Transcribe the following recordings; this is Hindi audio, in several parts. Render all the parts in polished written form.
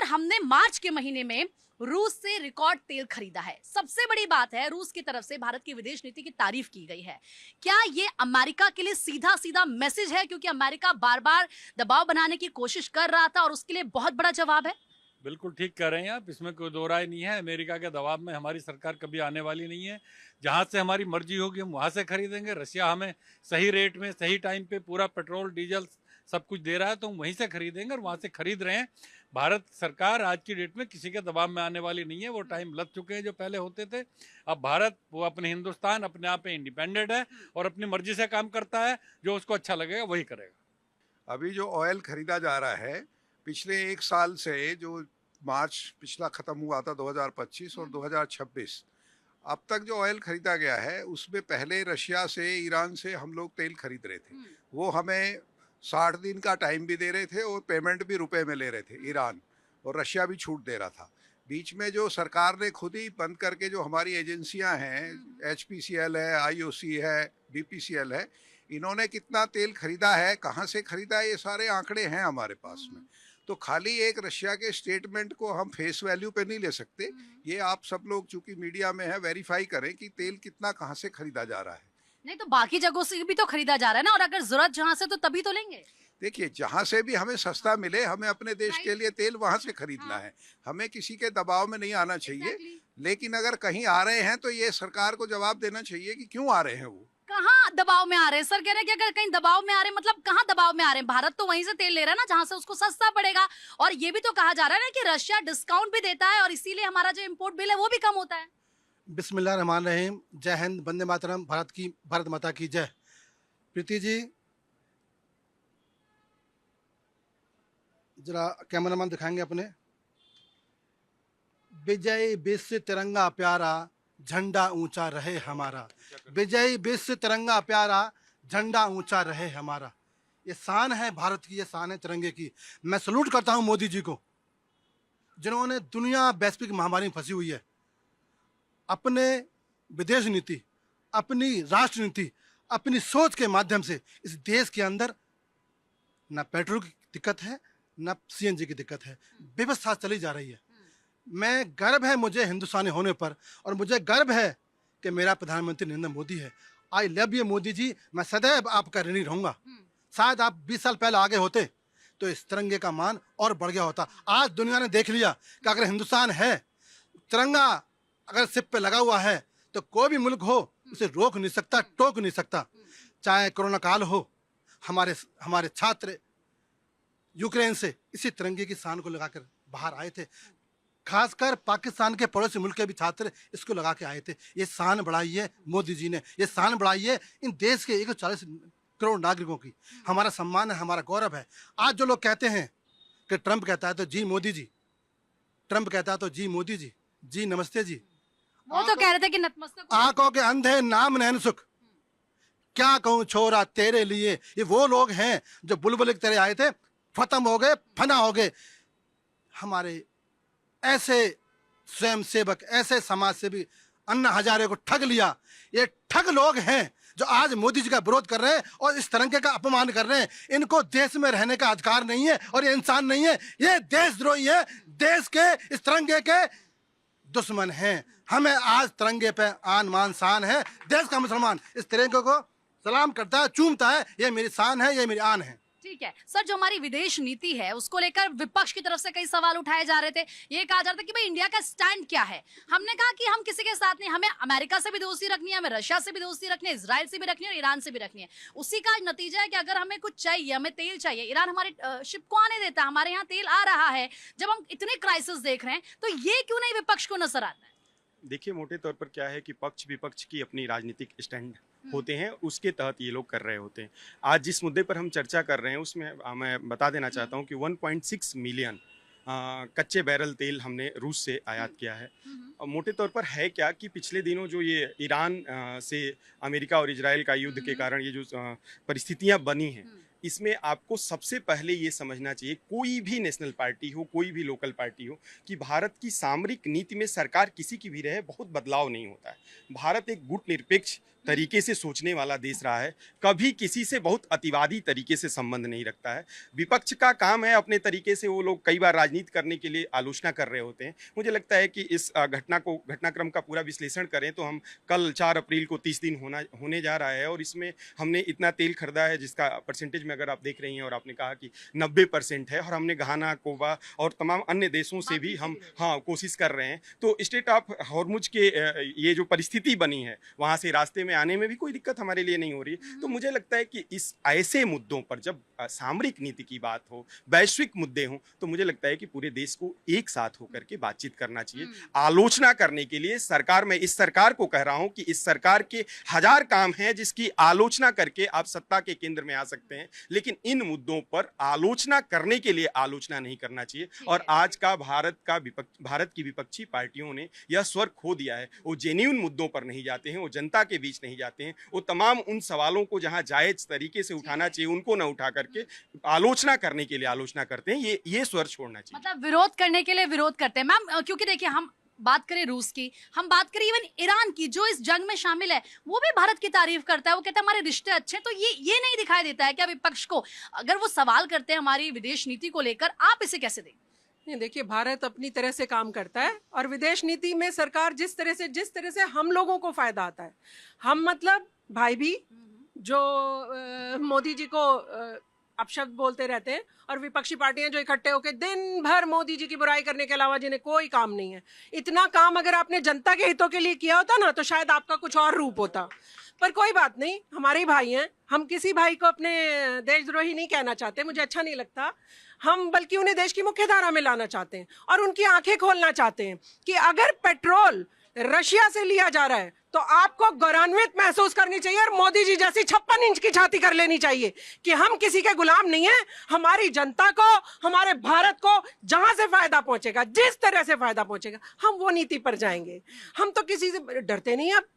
हमने मार्च के महीने में रूस से रिकॉर्ड तेल खरीदा है। सबसे बड़ी बात है, रूस की तरफ से भारत की विदेश नीति की तारीफ की गई है। क्या ये अमेरिका के लिए सीधा सीधा मैसेज है, क्योंकि अमेरिका बार बार दबाव बनाने की कोशिश कर रहा था और उसके लिए बहुत बड़ा जवाब है? बिल्कुल ठीक कह रहे हैं आप, इसमें कोई दो राय नहीं है। अमेरिका के दबाव में हमारी सरकार कभी आने वाली नहीं है। जहां से हमारी मर्जी होगी हम वहां से खरीदेंगे। रशिया हमें सही रेट में सही टाइम पे पूरा पेट्रोल डीजल सब कुछ दे रहा है, तो हम वहीं से खरीदेंगे और वहां से खरीद रहे हैं। भारत सरकार आज की डेट में किसी के दबाव में आने वाली नहीं है। वो टाइम लग चुके हैं जो पहले होते थे। अब भारत वो अपने हिंदुस्तान अपने आप में इंडिपेंडेंट है और अपनी मर्जी से काम करता है। जो उसको अच्छा लगेगा वही करेगा। अभी जो ऑयल खरीदा जा रहा है, पिछले एक साल से जो मार्च पिछला खत्म हुआ था 2025 और 2026, अब तक जो ऑयल खरीदा गया है उसमें पहले रशिया से, ईरान से हम लोग तेल खरीद रहे थे। वो हमें 60 दिन का टाइम भी दे रहे थे और पेमेंट भी रुपए में ले रहे थे ईरान, और रशिया भी छूट दे रहा था। बीच में जो सरकार ने खुद ही बंद करके जो हमारी एजेंसियां हैं, HPCL है, IOC है, BPCL है, इन्होंने कितना तेल खरीदा है, कहाँ से खरीदा है, ये सारे आंकड़े हैं हमारे पास में। तो खाली एक रशिया के स्टेटमेंट को हम फेस वैल्यू पे नहीं ले सकते। ये आप सब लोग चूंकि मीडिया में है, वेरीफाई करें कि तेल कितना कहाँ से खरीदा जा रहा है। नहीं तो बाकी जगहों से भी तो खरीदा जा रहा है ना, और अगर जरूरत जहां से तो तभी तो लेंगे। देखिए, जहाँ से भी हमें सस्ता मिले, हमें अपने देश के लिए तेल वहाँ से खरीदना हाँ। है। हमें किसी के दबाव में नहीं आना चाहिए। Exactly. लेकिन अगर कहीं आ रहे हैं तो ये सरकार को जवाब देना चाहिए कि क्यों आ रहे हैं वो। कहाँ दबाव में आ रहे हैं? सर कह रहे हैं कि अगर कहीं दबाव में आ रहे हैं, मतलब कहाँ दबाव में आ रहे हैं? भारत तो वहीं से तेल ले रहा है ना जहां से उसको सस्ता पड़ेगा। और ये भी तो कहा जा रहा है ना कि रशिया डिस्काउंट भी देता है और इसीलिए हमारा जो इम्पोर्ट बिल है वो भी कम होता है। बिस्मिल्लाहिर्रहमानिर्रहीम। जय हिंद, वंदे मातरम, भारत माता की जय। प्रीति जी, जरा कैमरामैन दिखाएंगे अपने। विजय विश्व तिरंगा प्यारा, झंडा ऊंचा रहे हमारा। विजय विश्व तिरंगा प्यारा, झंडा ऊंचा रहे हमारा। ये शान है भारत की, ये शान है तिरंगे की। मैं सलूट करता हूं मोदी जी को, जिन्होंने दुनिया वैश्विक महामारी में फंसी हुई है, अपने विदेश नीति, अपनी राष्ट्र नीति, अपनी सोच के माध्यम से इस देश के अंदर न पेट्रोल की दिक्कत है, न CNG की दिक्कत है। व्यवस्था चली जा रही है। मैं गर्व है मुझे हिंदुस्तानी होने पर, और मुझे गर्व है कि मेरा प्रधानमंत्री नरेंद्र मोदी है। I love you Modi ji. मैं सदैव आपका ऋणी रहूंगा। शायद आप 20 साल पहले आगे होते तो इस तिरंगे का मान और बढ़ गया होता। आज दुनिया ने देख लिया कि अगर हिंदुस्तान है, तिरंगा अगर सिप पे लगा हुआ है, तो कोई भी मुल्क हो उसे रोक नहीं सकता, टोक नहीं सकता। चाहे कोरोना काल हो, हमारे छात्र यूक्रेन से इसी तिरंगे की शान को लगाकर बाहर आए थे। खासकर पाकिस्तान के पड़ोसी मुल्क के भी छात्र इसको लगा के आए थे। ये शान बढ़ाई है मोदी जी ने, ये शान बढ़ाई है इन देश के 140 करोड़ नागरिकों की। हमारा सम्मान है, हमारा गौरव है। आज जो लोग कहते हैं कि ट्रंप कहता है तो जी मोदी जी, ट्रंप कहता है तो जी मोदी जी, जी नमस्ते जी। वो तो कह रहे थे कि नतमस्तक आंखों के अंधे नाम नैन सुख, क्या कहूं छोरा तेरे लिए। ये वो लोग हैं जो बुलबुल की तरह आए थे, खत्म हो गए, फना हो गए। हमारे ऐसे स्वयं सेवक, ऐसे समाज सेवी अन्ना हजारे को ठग लिया। ये ठग लोग हैं जो आज मोदी जी का विरोध कर रहे हैं और इस तिरंगे का अपमान कर रहे हैं। इनको देश में रहने का अधिकार नहीं है और ये इंसान नहीं है, ये देशद्रोही है, देश के इस तिरंगे के दुश्मन हैं। हमें आज तिरंगे पे आन मान शान है। देश का मुसलमान इस तिरंगे को सलाम करता है, चूमता है। ये मेरी शान है, ये मेरी आन है। ठीक है सर, जो हमारी विदेश नीति है उसको लेकर विपक्ष की तरफ से कई सवाल उठाए जा रहे थे। ये कहा जा रहा था कि भाई इंडिया का स्टैंड क्या है। हमने कहा कि हम किसी के साथ नहीं, हमें अमेरिका से भी दोस्ती रखनी है, हमें रशिया से भी दोस्ती रखनी है, इजराइल से भी रखनी है और ईरान से भी रखनी है। उसी का नतीजा है कि अगर हमें कुछ चाहिए, हमें तेल चाहिए, ईरान हमारे शिप को आने देता, हमारे यहाँ तेल आ रहा है। जब हम इतने क्राइसिस देख रहे हैं तो ये क्यों नहीं विपक्ष को नजर आता है? देखिए, मोटे तौर पर क्या है कि पक्ष विपक्ष की अपनी राजनीतिक स्टैंड होते हैं, उसके तहत ये लोग कर रहे होते हैं। आज जिस मुद्दे पर हम चर्चा कर रहे हैं उसमें मैं बता देना चाहता हूं कि 1.6 मिलियन कच्चे बैरल तेल हमने रूस से आयात किया है। और मोटे तौर पर है क्या कि पिछले दिनों जो ये ईरान से अमेरिका और इजराइल का युद्ध के कारण ये जो परिस्थितियां बनी हैं, इसमें आपको सबसे पहले ये समझना चाहिए, कोई भी नेशनल पार्टी हो, कोई भी लोकल पार्टी हो, कि भारत की सामरिक नीति में सरकार किसी की भी रहे बहुत बदलाव नहीं होता है। भारत एक गुटनिरपेक्ष तरीके से सोचने वाला देश रहा है, कभी किसी से बहुत अतिवादी तरीके से संबंध नहीं रखता है। विपक्ष का काम है अपने तरीके से, वो लोग कई बार राजनीति करने के लिए आलोचना कर रहे होते हैं। मुझे लगता है कि इस घटनाक्रम का पूरा विश्लेषण करें तो हम कल 4 अप्रैल को 30 दिन होने जा रहा है, और इसमें हमने इतना तेल खरीदा है जिसका परसेंटेज में अगर आप देख रही हैं, और आपने कहा कि 90% है, और हमने घाना, कोबा और तमाम अन्य देशों से भी हम कोशिश कर रहे हैं। तो स्टेट ऑफ हॉर्मुज के ये जो परिस्थिति बनी है, वहाँ से रास्ते में आने में भी कोई दिक्कत हमारे लिए नहीं हो रही है। तो मुझे लगता है कि इस ऐसे मुद्दों पर जब सामरिक नीति की बात हो, वैश्विक मुद्दे हों, तो मुझे लगता है कि पूरे देश को एक साथ होकर के बातचीत करना चाहिए। आलोचना करने के लिए सरकार, मैं इस सरकार को कह रहा हूं कि इस सरकार के 1000 काम हैं जिसकी आलोचना करके आप सत्ता के केंद्र में आ सकते हैं, लेकिन इन मुद्दों पर आलोचना करने के लिए आलोचना नहीं करना चाहिए। और आज का भारत की विपक्षी पार्टियों ने यह स्वर खो दिया है। वो जेन्युइन मुद्दों पर नहीं जाते हैं, वो जनता के बीच नहीं जाते हैं, वो तमाम उन सवालों को जहां जायज तरीके से उठाना चाहिए उनको न उठा करके आलोचना करने के लिए आलोचना करते हैं। ये स्वर छोड़ना चाहिए। मतलब विरोध करने के लिए विरोध करते हैं मैम, क्योंकि देखिए हम बात करें रूस की, हम बात करें इवन ईरान की जो इस जंग में शामिल है, वो भी भारत की तारीफ करता है, वो कहता है हमारे रिश्ते अच्छे हैं। तो ये नहीं दिखाई देता है क्या विपक्ष को, अगर वो सवाल करते हैं हमारी विदेश नीति को लेकर, आप इसे कैसे दें? नहीं, देखिए भारत अपनी तरह से काम करता है, और विदेश नीति में सरकार जिस तरह से हम लोगों को फायदा आता है, हम मतलब भाई भी जो मोदी जी को अपशब्द बोलते रहते हैं, और विपक्षी पार्टियां जो इकट्ठे होकर दिन भर मोदी जी की बुराई करने के अलावा जिन्हें कोई काम नहीं है। इतना काम अगर आपने जनता के हितों के लिए किया होता ना, तो शायद आपका कुछ और रूप होता। पर कोई बात नहीं, हमारे ही भाई हैं, हम किसी भाई को अपने देशद्रोही नहीं कहना चाहते, मुझे अच्छा नहीं लगता। हम बल्कि उन्हें देश की मुख्य धारा में लाना चाहते हैं, और उनकी आंखें खोलना चाहते हैं कि अगर पेट्रोल रशिया से लिया जा रहा है तो आपको गौरवान्वित महसूस करनी चाहिए, और मोदी जी जैसी 56 इंच की छाती कर लेनी चाहिए कि हम किसी के गुलाम नहीं है। हमारी जनता को, हमारे भारत को जहां से फायदा पहुंचेगा, जिस तरह से फायदा पहुंचेगा, हम वो नीति पर जाएंगे। हम तो किसी से डरते नहीं। अब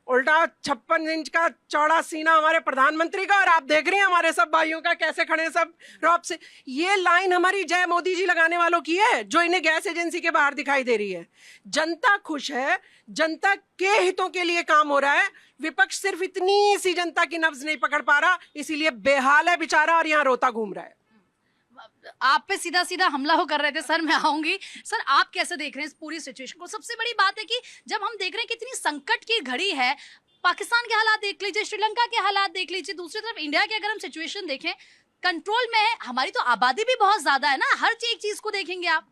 उल्टा 56 इंच का चौड़ा सीना हमारे प्रधानमंत्री का, और आप देख रहे हैं हमारे सब भाइयों का कैसे खड़े हैं सब रौब से। ये लाइन हमारी जय मोदी जी लगाने वालों की है, जो इन्हें गैस एजेंसी के बाहर दिखाई दे रही है। जनता खुश है, जनता के हितों के लिए काम हो रहा है। विपक्ष सिर्फ इतनी सी जनता की नब्ज नहीं पकड़ पा रहा, इसीलिए बेहाल है बेचारा, और यहाँ रोता घूम रहा है। आप पे सीधा सीधा हमला हो कर रहे थे सर, मैं आऊंगी। सर आप कैसे देख रहे हैं इस पूरी सिचुएशन को? सबसे बड़ी बात है कि जब हम देख रहे हैं कि इतनी संकट की घड़ी है, पाकिस्तान के हालात देख लीजिए, श्रीलंका के हालात देख लीजिए, दूसरी तरफ इंडिया की अगर हम सिचुएशन देखें, कंट्रोल में है, हमारी तो आबादी भी बहुत ज्यादा है ना, हर एक चीज को देखेंगे आप।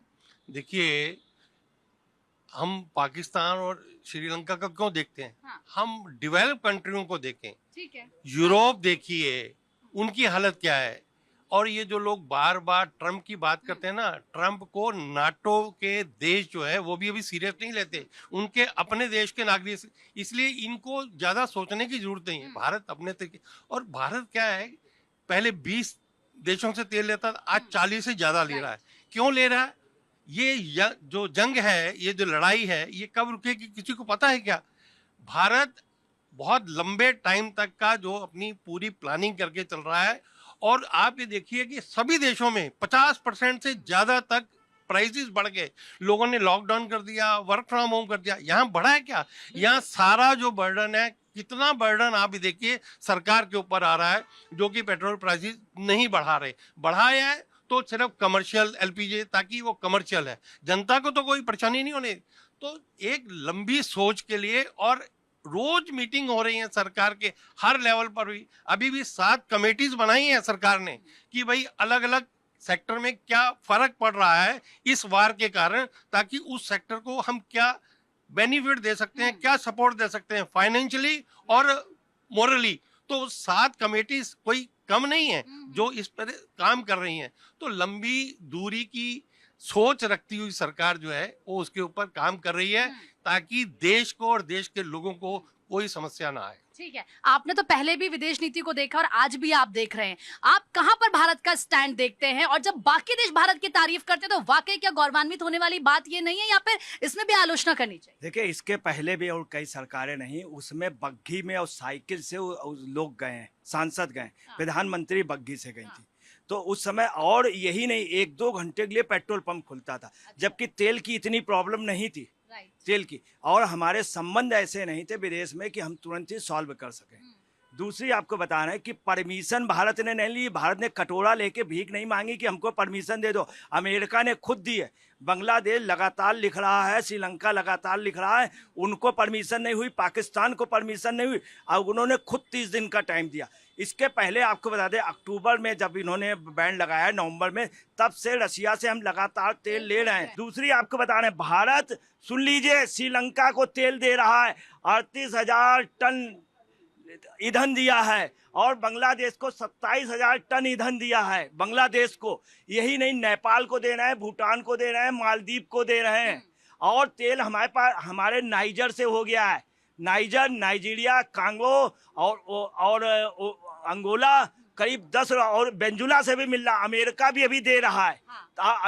देखिए, हम पाकिस्तान और श्रीलंका का क्यों देखते हैं? हाँ। हम डेवलप कंट्रियों को देखें। ठीक है। यूरोप देखिए, उनकी हालत क्या है। और ये जो लोग बार बार ट्रम्प की बात करते हैं ना, ट्रम्प को नाटो के देश जो है वो भी अभी सीरियस नहीं लेते, उनके अपने देश के नागरिक, इसलिए इनको ज्यादा सोचने की जरूरत नहीं है। भारत अपने तरीके, और भारत क्या है, पहले 20 देशों से तेल लेता था, आज 40 से ज्यादा ले रहा है। क्यों ले रहा है? ये जो जंग है, ये जो लड़ाई है, ये कब रुकेगी किसी को पता है क्या? भारत बहुत लंबे टाइम तक का जो अपनी पूरी प्लानिंग करके चल रहा है, और आप ये देखिए कि सभी देशों में 50% से ज्यादा तक प्राइसेस बढ़ गए। लोगों ने लॉकडाउन कर दिया, वर्क फ्रॉम होम कर दिया। यहाँ बढ़ा है क्या? यहाँ सारा जो बर्डन है, कितना बर्डन आप ये देखिए सरकार के ऊपर आ रहा है, जो कि पेट्रोल प्राइसेस नहीं बढ़ा रहे। बढ़ाया है तो सिर्फ कमर्शियल एलपीजी, ताकि वो कमर्शियल है, जनता को तो कोई परेशानी नहीं होने। तो एक लंबी सोच के लिए, और रोज मीटिंग हो रही है सरकार के हर लेवल पर भी। अभी भी 7 कमेटीज बनाई हैं सरकार ने कि भाई अलग अलग सेक्टर में क्या फर्क पड़ रहा है इस वार के कारण, ताकि उस सेक्टर को हम क्या बेनिफिट दे सकते हैं, क्या सपोर्ट दे सकते हैं फाइनेंशियली और मोरली। तो 7 कमेटीज कोई कम नहीं है जो इस पर काम कर रही हैं। तो लंबी दूरी की सोच रखती हुई सरकार जो है वो उसके ऊपर काम कर रही है, ताकि देश को और देश के लोगों को कोई समस्या ना आए। ठीक है, आपने तो पहले भी विदेश नीति को देखा और आज भी आप देख रहे हैं, आप कहां पर भारत का स्टैंड देखते हैं? और जब बाकी देश भारत की तारीफ करते हैं तो वाकई क्या गौरवान्वित होने वाली बात ये नहीं है, या फिर इसमें भी आलोचना करनी चाहिए? देखिए, इसके पहले भी और कई सरकारें नहीं, उसमें बग्घी में और साइकिल से लोग गए हैं, सांसद गए, प्रधानमंत्री बग्घी से गई थी। तो उस समय, और यही नहीं, 1-2 घंटे के लिए पेट्रोल पंप खुलता था, जबकि तेल की इतनी प्रॉब्लम नहीं थी। राइट। तेल की, और हमारे संबंध ऐसे नहीं थे विदेश में कि हम तुरंत ही सॉल्व कर सकें। दूसरी आपको बता रहे हैं कि परमिशन भारत ने नहीं ली, भारत ने कटोरा लेके भीख नहीं मांगी कि हमको परमिशन दे दो, अमेरिका ने खुद दी है। बांग्लादेश लगातार लिख रहा है, श्रीलंका लगातार लिख रहा है, उनको परमिशन नहीं हुई, पाकिस्तान को परमिशन नहीं हुई, और उन्होंने खुद 30 दिन का टाइम दिया। इसके पहले आपको बता दें, अक्टूबर में जब इन्होंने बैन लगाया, नवंबर में, तब से रशिया से हम लगातार तेल ले रहे हैं। दूसरी आपको बता रहे हैं, भारत सुन लीजिए, श्रीलंका को तेल दे रहा है, 38,000 टन ईंधन दिया है, और बांग्लादेश को 27,000 टन ईंधन दिया है। बांग्लादेश को, यही नहीं, नेपाल को दे रहे हैं, भूटान को दे रहे हैं, मालदीव को दे रहे हैं। और तेल हमारे पास, हमारे नाइजर से हो गया है, नाइजर, नाइजीरिया, कांगो और अंगोला, करीब 10, और बेंजुला से भी मिल रहा, अमेरिका भी अभी दे रहा है।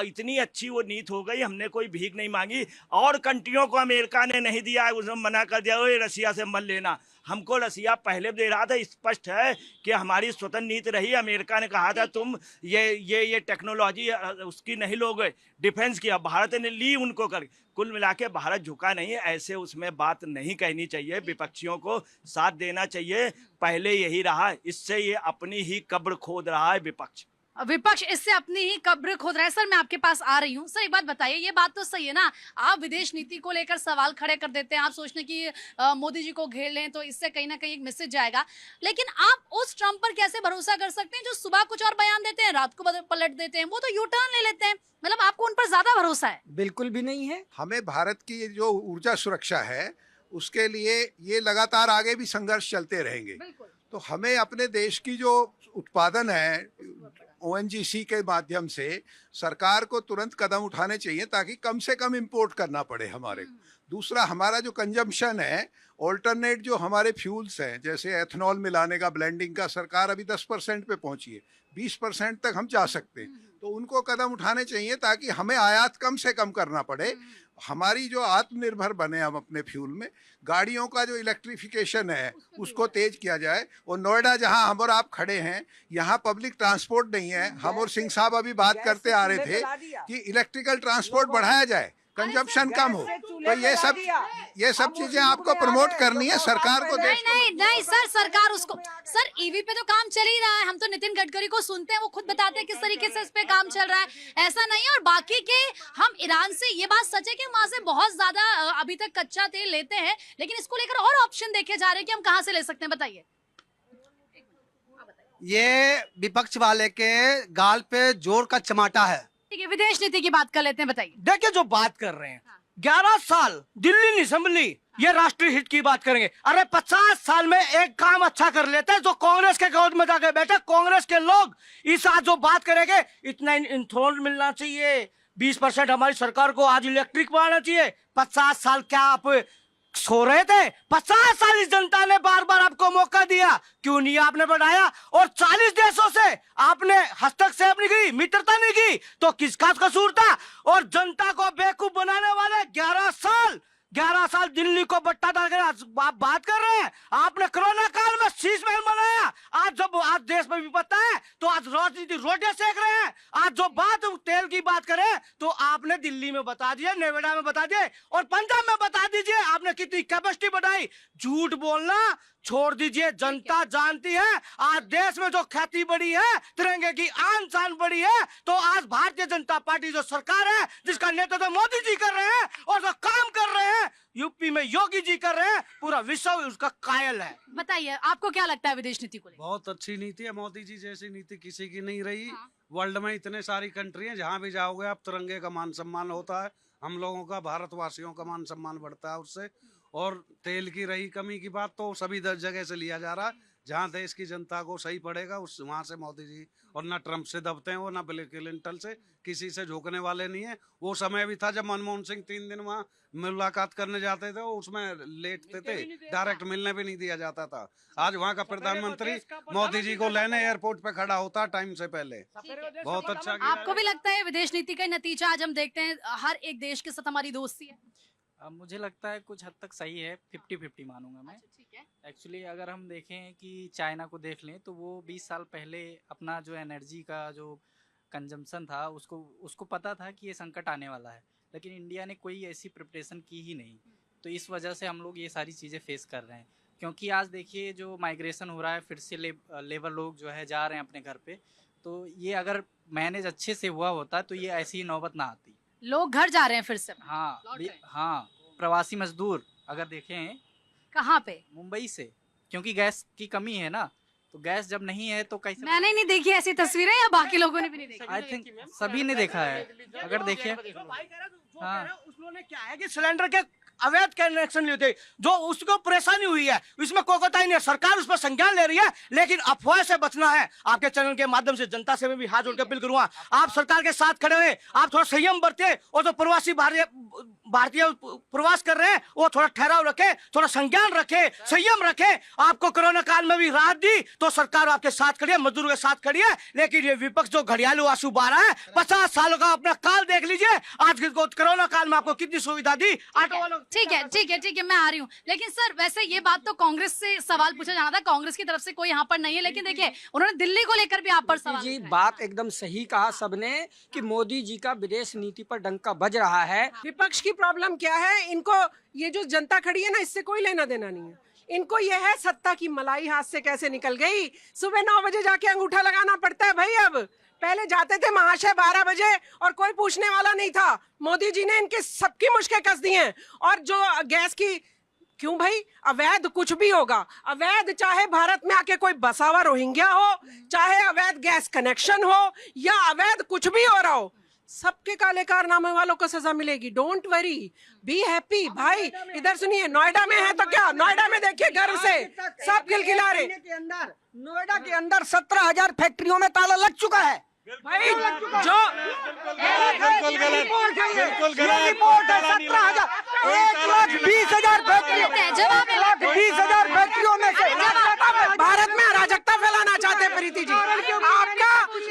इतनी अच्छी वो नीति हो गई, हमने कोई भीख नहीं मांगी, और कंट्रियों को अमेरिका ने नहीं दिया है, उसने मना कर दिया, ओए रसिया से मत लेना। हमको रसिया पहले दे रहा था, स्पष्ट है कि हमारी स्वतंत्र नीति रही। अमेरिका ने कहा था तुम ये टेक्नोलॉजी उसकी नहीं लोगे, डिफेंस किया, भारत ने ली उनको कर। कुल मिला के भारत झुका नहीं है, ऐसे उसमें बात नहीं कहनी चाहिए, विपक्षियों को साथ देना चाहिए, पहले यही रहा, इससे ये अपनी ही कब्र खोद रहा है विपक्ष। विपक्ष इससे अपनी ही कब्र खोद रहा है। सर मैं आपके पास आ रही हूँ। सर एक बात बताइए, ये बात तो सही है ना, आप विदेश नीति को लेकर सवाल खड़े कर देते हैं, आप सोचते हैं कि मोदी जी को घेर लें तो इससे कहीं ना कहीं एक मैसेज जाएगा, लेकिन आप उस ट्रम्प पर कैसे भरोसा कर सकते हैं जो सुबह कुछ और बयान देते हैं, रात को पलट देते हैं, वो तो यू टर्न ले लेते हैं, मतलब आपको उन पर ज्यादा भरोसा है? बिल्कुल भी नहीं है। हमें भारत की जो ऊर्जा सुरक्षा है उसके लिए ये लगातार आगे भी संघर्ष चलते रहेंगे। तो हमें अपने देश की जो उत्पादन है ONGC के माध्यम से सरकार को तुरंत कदम उठाने चाहिए ताकि कम से कम इंपोर्ट करना पड़े हमारे। दूसरा, हमारा जो कंजम्पशन है, ऑल्टरनेट जो हमारे फ्यूल्स हैं, जैसे एथनॉल मिलाने का, ब्लेंडिंग का, सरकार अभी 10% पे पहुंची है, 20% तक हम जा सकते हैं, तो उनको कदम उठाने चाहिए ताकि हमें आयात कम से कम करना पड़े, हमारी जो आत्मनिर्भर बने हम अपने फ्यूल में। गाड़ियों का जो इलेक्ट्रिफिकेशन है उसको तेज किया जाए, और नोएडा जहां हम और आप खड़े हैं, यहाँ पब्लिक ट्रांसपोर्ट नहीं है। हम और सिंह साहब अभी बात करते आ रहे थे कि इलेक्ट्रिकल ट्रांसपोर्ट बढ़ाया जाए, कंजम्पशन कम हो, तो ये सब चीजें आपको प्रमोट करनी है सरकार को। नहीं सर, सरकार उसको, सर ईवी पे तो काम चल ही रहा है, हम तो नितिन गडकरी को सुनते हैं, वो खुद बताते हैं किस तरीके से इस पे काम चल रहा है, ऐसा नहीं है। और बाकी के, हम ईरान से, ये बात सच है कि वहां से बहुत ज्यादा अभी तक कच्चा तेल लेते हैं, लेकिन इसको लेकर और ऑप्शन देखे जा रहे हैं कि हम कहाँ से ले सकते हैं, बताइए। ये विपक्ष वाले के गाल पे जोर का चमाटा है। ठीक है, विदेश नीति की बात कर लेते हैं, बताइए। देखिए जो बात कर रहे हैं, 11 साल दिल्ली असेंबली, ये राष्ट्रीय हित की बात करेंगे। अरे 50 साल में एक काम अच्छा कर लेते हैं, जो कांग्रेस के गोद में जाके बैठे कांग्रेस के लोग, इस आज जो बात करेंगे, इतना इंथोल मिलना चाहिए, 20% हमारी सरकार को आज इलेक्ट्रिक बनाना चाहिए। 50 साल क्या आप सो रहे थे? 50 साल इस जनता ने बार बार आपको मौका दिया, क्यों नहीं आपने बढ़ाया? और 40 देशों से आपने हस्तक्षेप नहीं की, मित्रता नहीं की, तो किसका कसूर था? और जनता को बेवकूफ बनाने वाले 11 साल दिल्ली को बट्टा डाल कर आप बात कर रहे हैं। आपने कोरोना काल में शीश महल बनाया, आज देश में विपत्ता है तो आज राजनीति रोटियां सेक रहे हैं। आज जो बात तेल की बात करें तो आपने दिल्ली में बता दिया, नोएडा में बता दिए, और पंजाब में बता दीजिए आपने कितनी कैपेसिटी बढ़ाई। झूठ बोलना छोड़ दीजिए, जनता जानती है आज देश में जो ख्याति बढ़ी है, तिरंगे की आन शान बढ़ी है, तो आज भारतीय जनता पार्टी जो सरकार है, जिसका नेतृत्व मोदी जी कर रहे हैं और जो काम कर रहे हैं यूपी में योगी जी कर रहे हैं, पूरा विश्व उसका कायल है। बताइए आपको क्या लगता है विदेश नीति को लेकर? बहुत अच्छी नीति है, मोदी जी जैसी नीति किसी की नहीं रही। वर्ल्ड में इतने सारी कंट्री हैं, जहाँ भी जाओगे आप तिरंगे का मान सम्मान होता है, हम लोगों का, भारतवासियों का मान सम्मान बढ़ता है उससे। और तेल की रही कमी की बात तो सभी जगह से लिया जा रहा है, जहाँ देश की जनता को सही पड़ेगा उस वहाँ से मोदी जी, और ना ट्रम्प से दबते हैं वो, ना बिल क्लिंटन से, किसी से झुकने वाले नहीं है। वो समय भी था जब मनमोहन सिंह 3 दिन वहाँ मुलाकात करने जाते थे, वो उसमें लेटते थे, डायरेक्ट मिलने भी नहीं दिया जाता था। आज वहाँ का प्रधानमंत्री मोदी जी को लेने एयरपोर्ट पे खड़ा होता टाइम से पहले। बहुत अच्छा। आपको भी लगता है विदेश नीति का नतीजा आज हम देखते हैं, हर एक देश के साथ हमारी दोस्ती है? मुझे लगता है कुछ हद तक सही है, 50-50 मानूंगा मैं। ठीक है। एक्चुअली अगर हम देखें कि चाइना को देख लें तो वो 20 साल पहले अपना जो एनर्जी का जो कंजम्पशन था उसको पता था कि ये संकट आने वाला है, लेकिन इंडिया ने कोई ऐसी प्रिपरेशन की ही नहीं। तो इस वजह से हम लोग ये सारी चीज़ें फेस कर रहे हैं। क्योंकि आज देखिए जो माइग्रेशन हो रहा है, फिर से लेबर लोग जो है जा रहे हैं अपने घर पे, तो ये अगर मैनेज अच्छे से हुआ होता तो ये ऐसी नौबत ना आती। लोग घर जा रहे हैं फिर से। हाँ लौट रहे हैं। हाँ, प्रवासी मजदूर अगर देखें कहाँ पे? मुंबई से, क्योंकि गैस की कमी है ना, तो गैस जब नहीं है तो कैसे। मैंने नहीं देखी ऐसी तस्वीरें या बाकी लोगों ने भी नहीं देखी? आई थिंक सभी ने देखा है। अगर देखिए हाँ, उसने क्या है कि सिलेंडर के अवैध कनेक्शन लिए थे, जो उसको परेशानी हुई है, इसमें कोई कोताही नहीं है। सरकार उस पर संज्ञान ले रही है, लेकिन अफवाह से बचना है। आपके चैनल के माध्यम से जनता से मैं भी हाथ जोड़ के अपील करूंगा, आप सरकार के साथ खड़े हुए, आप थोड़ा संयम बरते, और जो प्रवासी भारतीय प्रवास कर रहे हैं वो थोड़ा ठहराव रखे, थोड़ा संज्ञान रखे, संयम रखे। आपको कोरोना काल में भी राहत दी तो सरकार आपके साथ खड़ी है, मजदूरों के साथ खड़ी है। लेकिन ये विपक्ष जो घड़ियालू आंसू बहा रहा है, 50 सालों का अपना काल देख लीजिए, आज कोरोना काल में आपको कितनी सुविधा दी ऑटो वालों। ठीक है ठीक है ठीक है, मैं आ रही हूँ। लेकिन सर वैसे ये बात तो कांग्रेस से सवाल पूछा जाना था, कांग्रेस की तरफ से कोई यहाँ पर नहीं है, लेकिन देखिए उन्होंने दिल्ली को लेकर भी आप पर सवाल जी उठाए। बात एकदम सही कहा सबने कि मोदी जी का विदेश नीति पर डंका बज रहा है। विपक्ष की प्रॉब्लम क्या है? इनको ये जो जनता खड़ी है ना, इससे कोई लेना देना नहीं है। इनको ये है सत्ता की मलाई हाथ से कैसे निकल गई। सुबह 9 बजे जाके अंगूठा लगाना पड़ता है भाई। अब पहले जाते थे महाशय 12 बजे और कोई पूछने वाला नहीं था। मोदी जी ने इनके सबकी मुश्कें कस दी हैं। और जो गैस की, क्यों भाई? अवैध कुछ भी होगा, अवैध चाहे भारत में आके कोई बसा हुआ रोहिंग्या हो, चाहे अवैध गैस कनेक्शन हो, या अवैध कुछ भी हो रहा हो, सबके काले कारनामे वालों को सजा मिलेगी। Don't worry, be happy. भाई इधर सुनिए, नोएडा में है तो क्या, नोएडा में देखिए गर्व से सब खिलखिला रहे। नोएडा के अंदर 17,000 फैक्ट्रियों में ताला लग चुका है भाई जो बिल्कुल गलत, बिल्कुल गलत। रिपोर्ट है 17,000, 1,20,000 फैक्ट्रियों, 1,20,000 फैक्ट्रियों में से भारत में अराजकता फैलाना चाहते हैं प्रीति जी।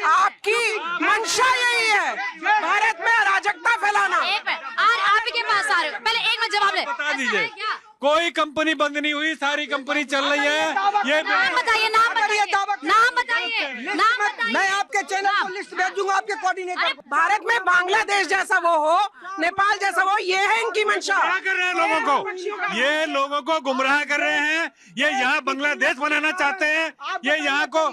आपकी मंशा यही है, भारत में अराजकता फैलाना। एक मिनट, आप ही के पास आ रहे हो, पहले एक मिनट जवाब ले। बता दीजिए, कोई कंपनी बंद नहीं हुई, सारी कंपनी चल रही है। ये नाम बताइए, नाम बताइए, नाम बताइए, नाम बताइए। मैं आपके चैनल को लिस्ट भेज दूंगा, आपके कोऑर्डिनेटर। भारत में बांग्लादेश जैसा वो हो, नेपाल जैसा वो, ये है इनकी मंशा। गुमराह कर रहे हैं लोगों को, ये लोगों को गुमराह कर रहे हैं। ये यहाँ बांग्लादेश बनाना चाहते हैं, ये यहाँ को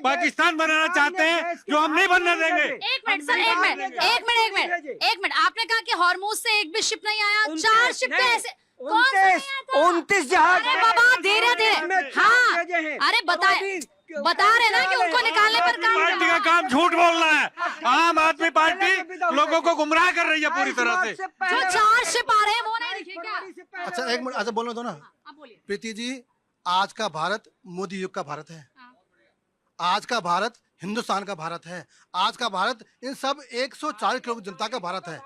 पाकिस्तान बनाना चाहते हैं, जो हम नहीं बनने देंगे। एक मिनट सर, एक मिनट, एक मिनट, एक मिनट, एक मिनट। आपने कहा कि हॉर्मूज से एक भी शिप नहीं आया, 4 शिप तो ऐसे 29 जहाज। अरे बाबा धीरे धीरे, हाँ अरे बता रहे ना कि उनको निकालने पर काम पार्टी का काम झूठ बोलना है। आम आदमी पार्टी लोगों को गुमराह कर रही है पूरी तरह से। जो 4 शिप आ रहे हैं वो नहीं दिखे क्या? अच्छा एक मिनट, अच्छा बोलने दो ना। आप बोलिए। प्रीति जी, आज का भारत मोदी युग का भारत है। आज का भारत हिंदुस्तान का भारत है। आज का भारत इन सब 140 करोड़ जनता का भारत है।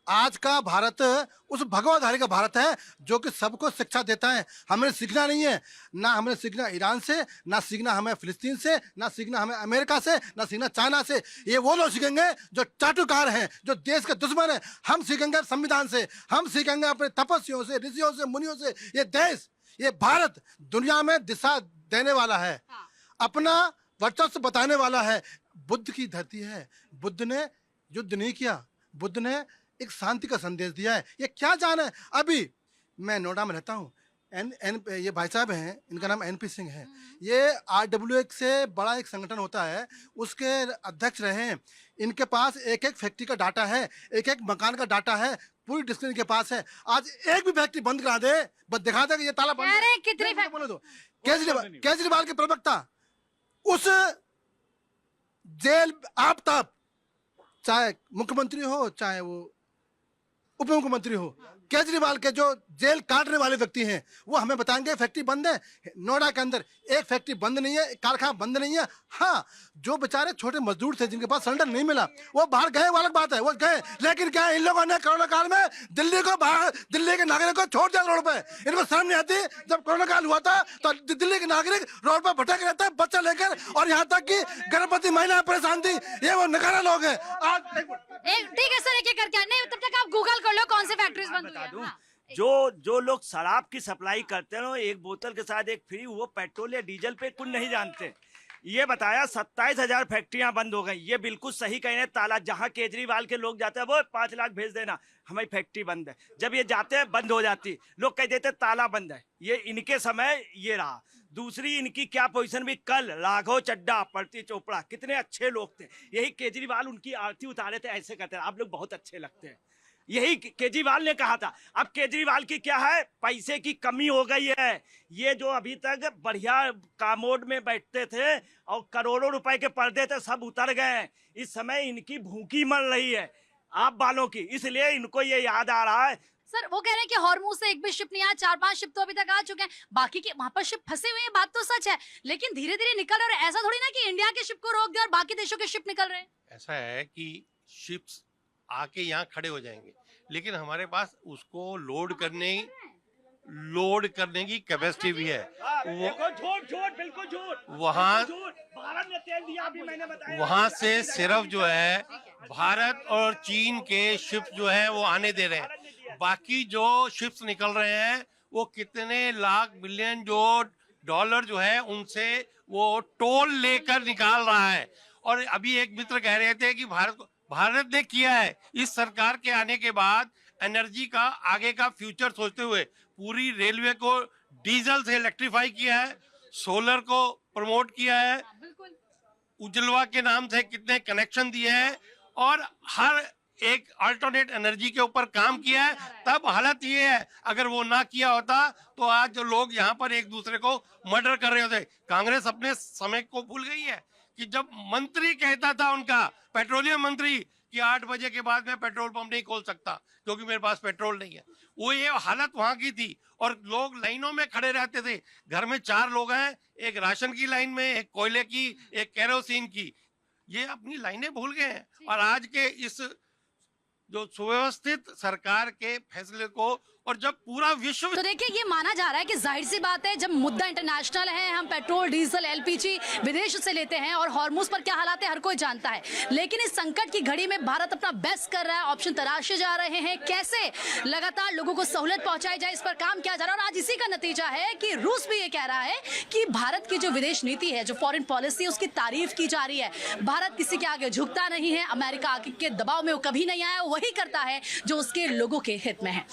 आज का भारत उस भगवाधारी का भारत है जो कि सबको शिक्षा देता है। हमें सीखना नहीं है, ना हमें सीखना ईरान से, ना सीखना हमें फिलिस्तीन से, ना सीखना हमें अमेरिका से, ना सीखना चाइना से। ये वो लोग सीखेंगे जो चाटुकार हैं, जो देश के दुश्मन हैं। हम सीखेंगे संविधान से, हम सीखेंगे अपने तपस्वियों से, ऋषियों से, मुनियों से। ये देश, ये भारत दुनिया में दिशा देने वाला है, अपना वर्चस्व बताने वाला है। बुद्ध की धरती है। बुद्ध ने युद्ध नहीं किया, बुद्ध ने एक शांति का संदेश दिया है। ये क्या जाना है? अभी मैं नोएडा में रहता हूँ, ये भाई साहब हैं, इनका नाम NP सिंह है। ये RWX से बड़ा एक संगठन होता है, उसके अध्यक्ष रहे हैं। इनके पास एक एक फैक्ट्री का डाटा है, एक एक मकान का डाटा है, पूरी डिस्ट्रिक्ट के पास है। आज एक भी फैक्ट्री बंद करा दे, बस दिखा दे कि ये ताला बंद है। कितनी बोलो तो केजरीवाल के प्रवक्ता उस जेल आफ्ताब, चाहे मुख्यमंत्री हो चाहे वो उप मुख्यमंत्री हो, केजरीवाल के जो जेल काटने वाले व्यक्ति हैं वो हमें बताएंगे फैक्ट्री बंद है। नोएडा के अंदर एक फैक्ट्री बंद नहीं है, कारखाना बंद नहीं है। हाँ, जो बेचारे छोटे मजदूर थे जिनके पास सिलेंडर नहीं मिला वो बाहर गए, वो अलग बात है, वो गए। लेकिन क्या इन लोगों ने कोरोना काल में दिल्ली के नागरिक को छोड़ दिया रोड पे? इनको शर्म नहीं आती? जब कोरोना काल हुआ था तो दिल्ली के नागरिक रोड पर भटक रहता है बच्चा लेकर, और यहाँ तक कि गर्भवती महिलाएं परेशान थी। ये वो नकारा लोग हैं। ठीक है सर, एक करके नहीं, तब तक आप गूगल कर लो कौन से फैक्ट्रीज बंद हुई है। हाँ। जो लोग शराब की सप्लाई करते हैं, एक बोतल के साथ एक फ्री, वो पेट्रोल या डीजल पे कुछ नहीं जानते। ये बताया 27,000 फैक्ट्रियां बंद हो गई। ये बिल्कुल सही कह रहे हैं, ताला जहां केजरीवाल के लोग जाते हैं वो 5 लाख भेज देना, हमारी फैक्ट्री बंद है। जब ये जाते हैं बंद हो जाती, लोग कह देते ताला बंद है। ये इनके समय ये रहा। दूसरी इनकी क्या पोजीशन भी, कल राघव चड्डा, प्रति चोपड़ा कितने अच्छे लोग थे, यही केजरीवाल उनकी आरती उतारे थे, ऐसे कहते हैं आप लोग बहुत अच्छे लगते हैं, यही केजरीवाल ने कहा था। अब केजरीवाल की क्या है, पैसे की कमी हो गई है। ये जो अभी तक बढ़िया कामोड में बैठते थे और करोड़ों रुपए के पर्दे थे, सब उतर गए। इस समय इनकी भूखी मर रही है आप बालों की, इसलिए इनको ये याद आ रहा है। सर वो कह रहे हैं कि हॉर्मुज से एक भी शिप नहीं आया, 4-5 शिप तो अभी तक आ चुके हैं, बाकी के वहां पर शिप फंसे हुए हैं, बात तो सच है, लेकिन धीरे धीरे निकल रहे हैं। ऐसा थोड़ी ना कि इंडिया के शिप को रोक दिया और बाकी देशों के शिप निकल रहे हैं। ऐसा है कि शिप्स आके यहाँ खड़े हो जाएंगे, लेकिन हमारे पास उसको लोड करने की कैपेसिटी भी है। झूठ बिल्कुल झूठ। भारत ने तेल दिया, अभी मैंने बताया। वहां से सिर्फ जो है भारत और चीन के शिप जो है वो आने दे रहे हैं, बाकी जो शिप्स निकल रहे हैं वो कितने लाख बिलियन जो डॉलर जो है उनसे वो टोल लेकर निकाल रहा है। और अभी एक मित्र कह रहे थे कि भारत ने किया है इस सरकार के आने के बाद, एनर्जी का आगे का फ्यूचर सोचते हुए पूरी रेलवे को डीजल से इलेक्ट्रीफाई किया है, सोलर को प्रमोट किया है, उज्ज्वला के नाम से कितने कनेक्शन दिए हैं और हर एक अल्टरनेट एनर्जी के ऊपर काम किया है। तब हालत ये है, अगर वो ना किया होता तो आज जो लोग यहाँ पर एक दूसरे को मर्डर कर रहे होते। कांग्रेस अपने समय को भूल गई है कि जब मंत्री कहता था उनका पेट्रोलियम मंत्री कि 8 बजे के बाद मैं पेट्रोल पंप नहीं खोल सकता क्योंकि मेरे पास पेट्रोल नहीं है, वो ये हालत वहां की थी और लोग लाइनों में खड़े रहते थे। घर में 4 लोग हैं, एक राशन की लाइन में, एक कोयले की, एक केरोसिन की, ये अपनी लाइनें भूल गए हैं। और आज के इस जो सुव्यवस्थित सरकार के फैसले को, और जब पूरा विश्व, तो देखिए ये माना जा रहा है कि जाहिर सी बात है, जब मुद्दा इंटरनेशनल है, हम पेट्रोल डीजल एलपीजी विदेश से लेते हैं और हॉर्मुज पर क्या हालात है हर कोई जानता है, लेकिन इस संकट की घड़ी में भारत अपना बेस्ट कर रहा है, ऑप्शन तराशे जा रहे हैं, कैसे लगातार लोगों को सहूलियत पहुंचाई जाए इस पर काम किया जा रहा है। और आज इसी का नतीजा है कि रूस भी ये कह रहा है कि भारत की जो विदेश नीति है, जो फॉरेन पॉलिसी है, उसकी तारीफ की जा रही है। भारत किसी के आगे झुकता नहीं है, अमेरिका के दबाव में वो कभी नहीं आया, वही करता है जो उसके लोगों के हित में है।